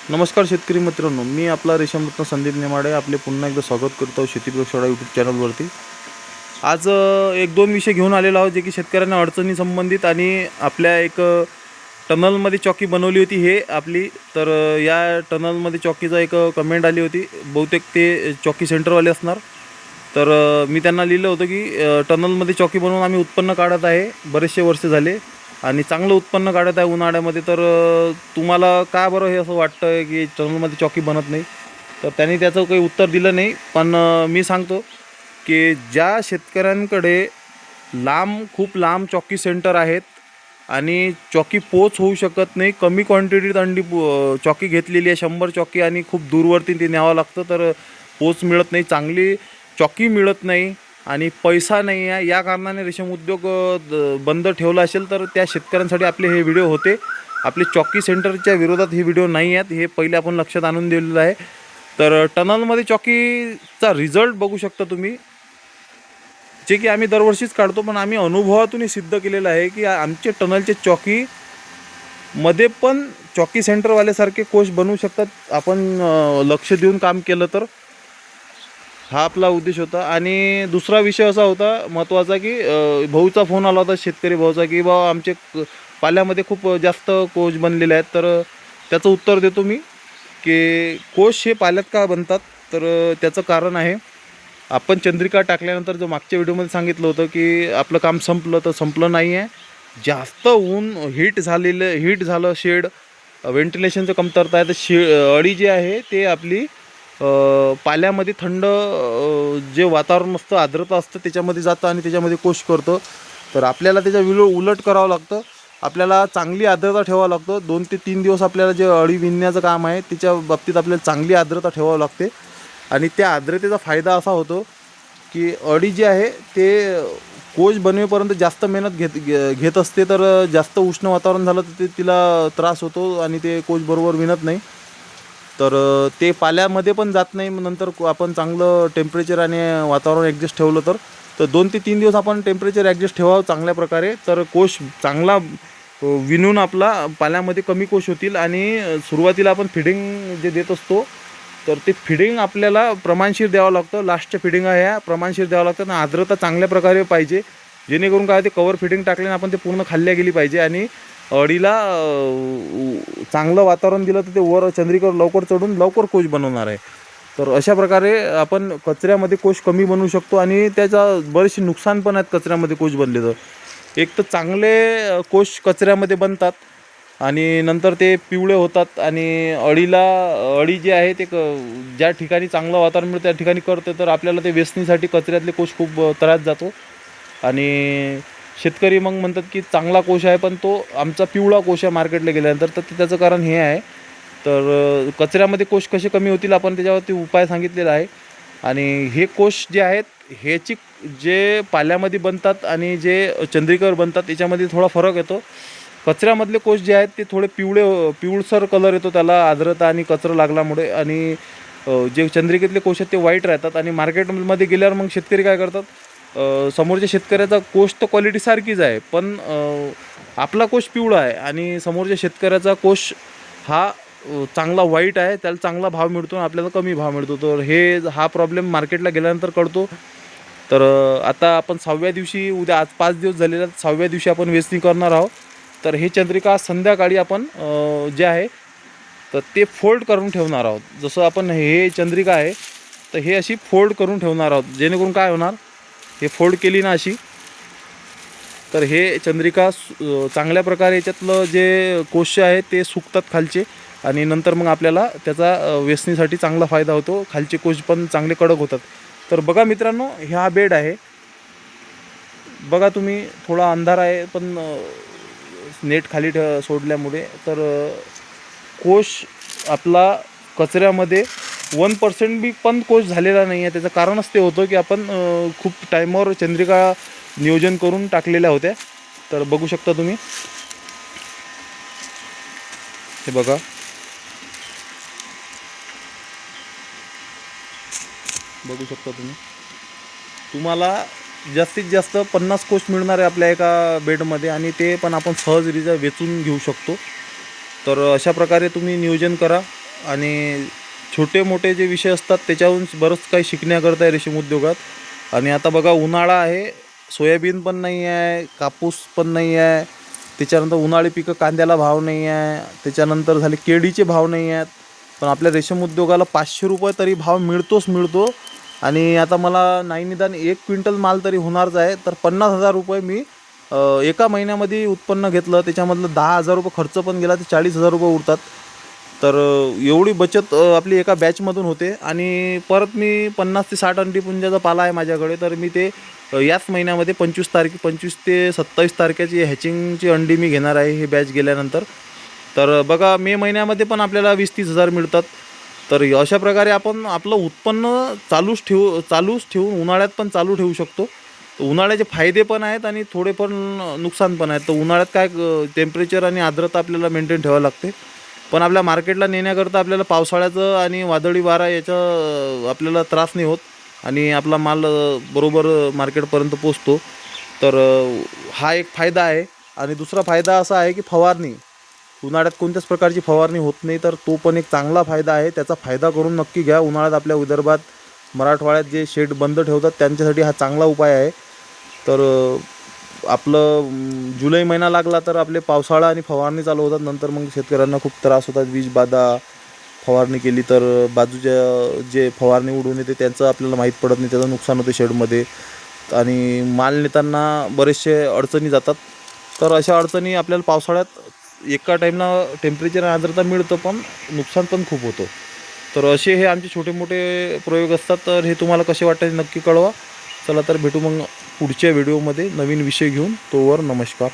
नमस्कार शेतकरी मित्रांनो, मी आपला रेशमरत्न संदीप नेमाडे आपले पुन्हा एकदा स्वागत करतो शेती प्रयोगशाळा यूट्यूब चॅनलवरती। आज एक दोन विषय घेऊन आलेलो आहोत जे की शेतकऱ्यांना अडचणी संबंधित आणि आपल्या एक टनलमध्ये चॉकी बनवली होती हे आपली। तर या टनलमध्ये चॉकीचा एक कमेंट आली होती, बहुतेक ते चॉकी सेंटरवाले असणार। तर मी त्यांना लिहिलं होतं की टनलमध्ये चॉकी बनवून आम्ही उत्पन्न काढत आहे, बरेचसे वर्ष झाले आणि चांगलं उत्पन्न काढत आहे उन्हाळ्यामध्ये। तर तुम्हाला का बरं हे असं वाटतं की टनलमध्ये चॉकी बनत नाही? तर त्यांनी त्याचं काही उत्तर दिलं नाही। पण मी सांगतो की ज्या शेतकऱ्यांकडे खूप लांब चॉकी सेंटर आहेत आणि चॉकी पोच होऊ शकत नाही, कमी क्वांटिटीत चॉकी घेतलेली आहे 100 चॉकी आणि खूप दूरवरती ते न्यावं लागतं, तर पोच मिळत नाही, चांगली चॉकी मिळत नाही आणि पैसा नाही आहे, या कारणाने रेशीम उद्योग बंद ठेवला असेल तर त्या शेतकऱ्यांसाठी आपले हे व्हिडिओ होते। आपले चॉकी सेंटरच्या विरोधात हे व्हिडिओ नाही आहेत, हे पहिले आपण लक्षात आणून दिलेलं आहे। तर टनलमध्ये चॉकीचा रिझल्ट बघू शकता तुम्ही, जे की आम्ही दरवर्षीच काढतो, पण आम्ही अनुभवातून सिद्ध केलेलं आहे की आमचे टनलचे चॉकी मध्ये पण चॉकी सेंटरवाल्यासारखे कोश बनवू शकतात आपण लक्ष देऊन काम केलं तर। हा आपला उद्देश होता। आणि दुसरा विषय असा होता महत्त्वाचा की भाऊचा फोन आला होता, शेतकरी भाऊचा, की बा आमचे पाल्यामध्ये खूप जास्त कोश बनलेले आहेत। तर त्याचं उत्तर देतो मी की कोश हे पाल्यात का बनतात, तर त्याचं कारण आहे, आपण चंद्रिका टाकल्यानंतर जो मागच्या व्हिडिओमध्ये सांगितलं होतं की आपलं काम संपलं, तर संपलं नाही आहे। जास्त ऊन हीट झालं, शेड व्हेंटिलेशनचं कमतरता आहे, तर अळी जी आहे ते आपली पाल्यामध्ये थंड जे वातावरण असतं, आर्द्रता असतं, त्याच्यामध्ये जातं आणि त्याच्यामध्ये कोश करतं। तर आपल्याला त्याच्या उलट करावं लागतं, आपल्याला चांगली आर्द्रता ठेवावं लागतं। 2 ते 3 दिवस आपल्याला जे अळी विणण्याचं काम आहे त्याच्या बाबतीत आपल्याला चांगली आर्द्रता ठेवावं लागते। आणि त्या आर्द्रतेचा फायदा असा होतो की अळी जी आहे ते कोश बनवेपर्यंत जास्त मेहनत घेत असते, तर जास्त उष्ण वातावरण झालं तर तिला त्रास होतो आणि ते कोश बरोबर विणत नाही। तर ते पाल्यामध्ये पण जात नाही। मग नंतर आपण चांगलं टेम्परेचर आणि वातावरण ॲडजस्ट ठेवलं तर 2 ते 3 दिवस आपण टेम्परेचर ॲडजस्ट ठेवावं चांगल्या प्रकारे, तर कोश चांगला विणून आपला पाल्यामध्ये कमी कोश होतील। आणि सुरुवातीला आपण फिडिंग जे देत असतो, तर ते फिडिंग आपल्याला प्रमाणशीर द्यावं लागतं। लास्टच्या फिडिंग ह्या प्रमाणशीर द्यावं लागतं आणि आर्द्रता चांगल्या प्रकारे पाहिजे, जेणेकरून काय ते कवर फिडिंग टाकल्याने आपण ते पूर्ण खाल्ल्या गेली पाहिजे आणि अळीला चांगलं वातावरण दिलं तर ते वर चंद्रिकेवर लवकर चढून लवकर कोश बनवणार आहे। तर अशा प्रकारे आपण कचऱ्यामध्ये कोश कमी बनवू शकतो आणि त्याचा बरेचसे नुकसान पण आहेत कचऱ्यामध्ये कोश बनले तर। एक तर चांगले कोश कचऱ्यामध्ये बनतात आणि नंतर ते पिवळे होतात आणि अळी जी आहे ते ज्या ठिकाणी चांगलं वातावरण मिळतं त्या ठिकाणी करते, तर आपल्याला ते वेचणीसाठी कचऱ्यातले कोश खूप त्रास जातो। आणि शेतकरी मग म्हणतात की चांगला कोश आहे पण तो आमचा पिवळा कोश आहे मार्केटला गेल्यानंतर, तर त्याचं कारण हे आहे। तर कचऱ्यामध्ये कोश कसे कमी होतील आपण त्याच्यावरती उपाय सांगितलेला आहे। आणि हे कोश जे आहेत ह्याची जे पाल्यामध्ये बनतात आणि जे चंद्रिकेवर बनतात याच्यामध्ये थोडा फरक येतो। कचऱ्यामधले कोश जे आहेत ते थोडे पिवळसर कलर येतो त्याला आर्द्रता आणि कचरा लागल्यामुळे, आणि जे चंद्रिकेतले कोश आहेत ते व्हाईट राहतात। आणि मार्केटमध्ये गेल्यावर मग शेतकरी काय करतात, समोरच्या शेतकऱ्याचा कोश तर क्वालिटी सारखीच आहे, पण आपला कोश पिवळा आहे आणि समोरच्या शेतकऱ्याचा कोश हा चांगला व्हाईट आहे, त्याला चांगला भाव मिळतो आणि आपल्याला कमी भाव मिळतो। तर हा प्रॉब्लेम मार्केटला गेल्यानंतर कळतो। तर आता आपण 6व्या दिवशी, उद्या आज 5 दिवस झालेले आहेत, 6व्या दिवशी आपण वेचणी करणार आहोत। तर हे चंद्रिका संध्याकाळी आपण जे आहे तर ते फोल्ड करून ठेवणार आहोत। जसं आपण हे चंद्रिका आहे तर हे अशी फोल्ड करून ठेवणार आहोत, जेणेकरून काय होणार, हे फोल्ड केली ना अशी, तर हे चंद्रिका चांगल्या प्रकारे याच्यातलं जे कोश आहे ते सुकतात खालचे, आणि नंतर मग आपल्याला त्याचा वेचणीसाठी चांगला फायदा होतो, खालचे कोश पण चांगले कडक होतात। तर बघा मित्रांनो, हा बेड आहे, बघा तुम्ही, थोडा अंधार आहे पण नेट खाली सोडल्यामुळे तर कोश आपला कचऱ्यामध्ये 1% बी पण कोश झालेला नाही आहे। त्याचं कारणच ते होतं की आपण खूप टाईमवर चंद्रिका नियोजन करून टाकलेल्या होत्या। तर बघू शकता तुम्ही, हे बघा, बघू शकता तुम्हाला जास्तीत जास्त 50 कोश मिळणार आहे आपल्या एका बेडमध्ये, आणि ते पण आपण सहजरित्या वेचून घेऊ शकतो। तर अशा प्रकारे तुम्ही नियोजन करा आणि छोटे मोठे जे विषय असतात त्याच्याहून बरंच काही शिकण्याकरता आहे रेशीम उद्योगात. आणि आता बघा उन्हाळा आहे, सोयाबीन पण नाही आहे, कापूस पण नाही आहे, त्याच्यानंतर उन्हाळी पिकं कांद्याला भाव नाही आहे, त्याच्यानंतर झाले केळीचे भाव नाही आहेत. पण आपल्या रेशीम उद्योगाला 500 रुपये तरी भाव मिळतोच मिळतो. आणि आता मला नाही निदान 1 क्विंटल माल तरी होणारच आहे, तर 50,000 रुपये मी एका महिन्यामध्ये उत्पन्न घेतलं. त्याच्यामधलं 10,000 रुपये खर्च पण गेला, तर 40,000 रुपये उरतात. तर एवढी बचत आपली एका बॅचमधून होते. आणि परत मी 50 ते 60 अंडीपुंजाचा पाला आहे माझ्याकडे, तर मी ते याच महिन्यामध्ये 25 ते 27 तारखेची हॅचिंगची अंडी मी घेणार आहे ही बॅच गेल्यानंतर. तर बघा मे महिन्यामध्ये पण आपल्याला 20-30 हजार मिळतात. तर अशा प्रकारे आपण आपलं उत्पन्न चालूच ठेवून उन्हाळ्यात पण चालू ठेवू शकतो. तर उन्हाळ्याचे फायदे पण आहेत आणि थोडे पण नुकसान पण आहेत. तर उन्हाळ्यात काय टेम्परेचर आणि आर्द्रता आपल्याला मेंटेन ठेवावी लागते. पण आपल्या मार्केटला नेण्याकरता आपल्याला पावसाळ्याचं आणि वादळी वारा याचा आपल्याला त्रास नाही होत आणि आपला माल बरोबर मार्केटपर्यंत पोचतो. तर हा एक फायदा आहे. आणि दुसरा फायदा असा आहे की फवारणी उन्हाळ्यात कोणत्याच प्रकारची फवारणी होत नाही, तर तो पण एक चांगला फायदा आहे. त्याचा फायदा करून नक्की घ्या. उन्हाळ्यात आपल्या विदर्भात मराठवाड्यात जे शेड बंद ठेवतात त्यांच्यासाठी हा चांगला उपाय आहे. तर आपलं जुलै महिना लागला तर आपले पावसाळा आणि फवारणी चालू होतात. नंतर मग शेतकऱ्यांना खूप त्रास होतात. वीज बाधा, फवारणी केली तर बाजूच्या जे फवारणी उडून येते त्यांचं आपल्याला माहीत पडत नाही, त्याचं नुकसान होते शेडमध्ये. आणि माल नेताना बरेचसे अडचणी जातात. तर अशा अडचणी आपल्याला पावसाळ्यात एका टाईमला टेम्परेचर आणि आर्द्रता मिळतं, पण नुकसान पण खूप होतं. तर असे हे आमचे छोटे मोठे प्रयोग असतात. तर हे तुम्हाला कसे वाटतात नक्की कळवा. चला तर भेटू मग पुढच्या व्हिडिओमध्ये नवीन विषय घेऊन. तोवर नमस्कार.